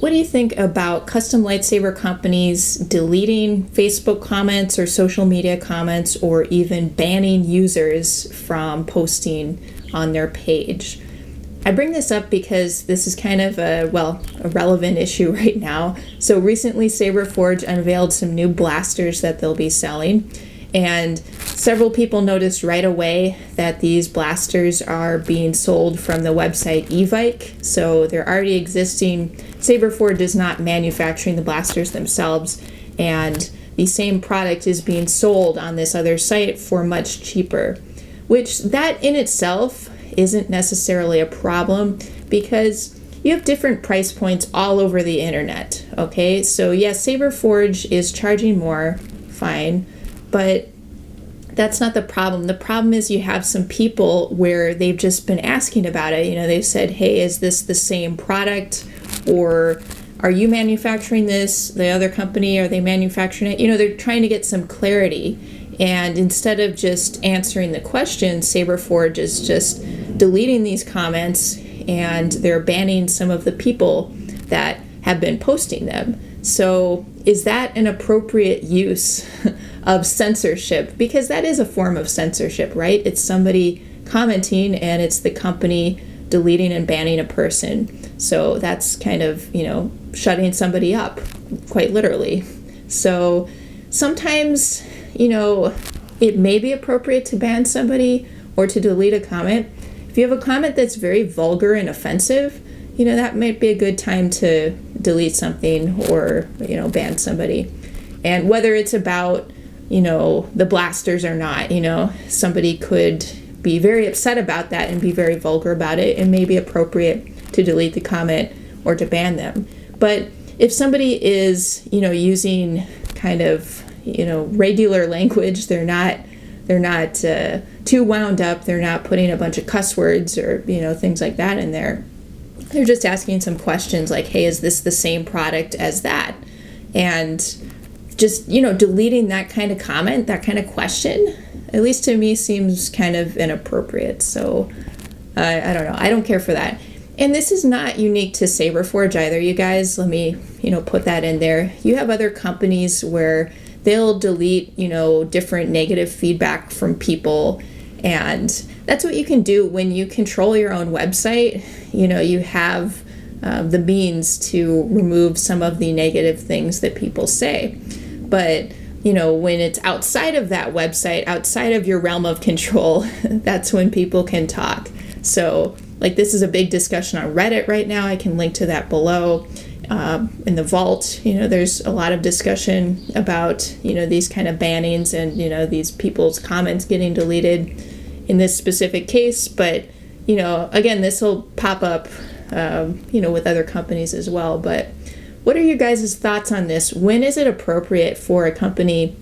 what do you think about custom lightsaber companies deleting Facebook comments or social media comments, or even banning users from posting on their page? I bring this up because this is kind of a relevant issue right now. So recently Saberforge unveiled some new blasters that they'll be selling, and several people noticed right away that these blasters are being sold from the website Evike. So they're already existing. Saberforge is not manufacturing the blasters themselves, and the same product is being sold on this other site for much cheaper, which that in itself isn't necessarily a problem, because you have different price points all over the internet. Okay, so yes, Saberforge is charging more, fine, but that's not the problem. The problem is you have some people where they've just been asking about it. They've said, hey, is this the same product, or are you manufacturing this? The other company, are they manufacturing it? They're trying to get some clarity. And instead of just answering the question, Saberforge is just deleting these comments, and they're banning some of the people that have been posting them. So is that an appropriate use of censorship? Because that is a form of censorship, right? It's somebody commenting, and it's the company deleting and banning a person. So that's kind of, shutting somebody up, quite literally. So sometimes, it may be appropriate to ban somebody or to delete a comment. If you have a comment that's very vulgar and offensive, that might be a good time to delete something or, ban somebody. And whether it's about, the blasters or not, somebody could be very upset about that and be very vulgar about it, and may be appropriate to delete the comment or to ban them. But if somebody is, using kind of, regular language, they're not too wound up, they're not putting a bunch of cuss words or, things like that in there. They're just asking some questions like, hey, is this the same product as that? And just, deleting that kind of comment, that kind of question, at least to me, seems kind of inappropriate. So I don't know. I don't care for that. And this is not unique to Saberforge either, you guys. Let me, put that in there. You have other companies where they'll delete, different negative feedback from people. And that's what you can do when you control your own website. You have the means to remove some of the negative things that people say. But, when it's outside of that website, outside of your realm of control, that's when people can talk. So, this is a big discussion on Reddit right now. I can link to that below. In the vault, there's a lot of discussion about, these kind of bannings and, these people's comments getting deleted in this specific case. But, again, this will pop up, with other companies as well. But what are your guys' thoughts on this? When is it appropriate for a company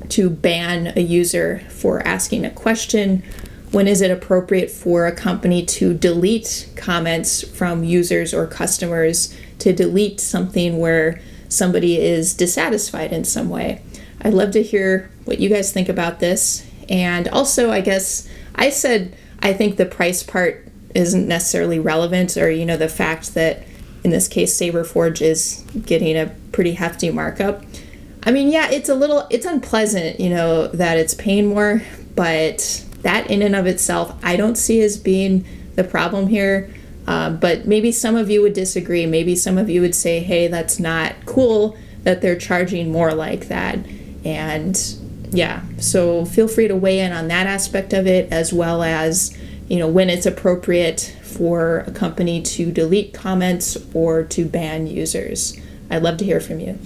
to ban a user for asking a question? When is it appropriate for a company to delete comments from users or customers, to delete something where somebody is dissatisfied in some way? I'd love to hear what you guys think about this. And also, I guess I said I think the price part isn't necessarily relevant, or, the fact that in this case Saberforge is getting a pretty hefty markup. I mean, yeah, it's unpleasant, that it's paying more, but that in and of itself, I don't see as being the problem here. But maybe some of you would disagree. Maybe some of you would say, hey, that's not cool that they're charging more like that. And yeah, so feel free to weigh in on that aspect of it, as well as, when it's appropriate for a company to delete comments or to ban users. I'd love to hear from you.